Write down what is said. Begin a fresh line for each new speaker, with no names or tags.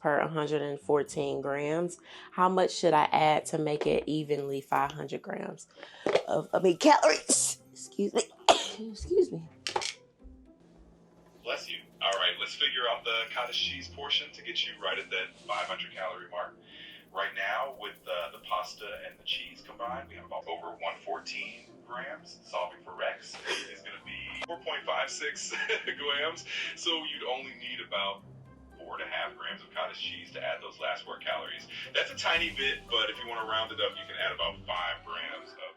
per 114 grams. How much should I add to make it evenly 500 grams calories? Excuse me. Excuse me.
Bless you. All right, let's figure out the cottage cheese portion to get you right at that 500 calorie mark. Right now, with the pasta and the cheese combined, we have about over 114 grams. Solving for Rex is going to be 4.56 grams. So you'd only need about 4.5 grams of cottage cheese to add those last 4 calories. That's a tiny bit, but if you want to round it up, you can add about 5 grams of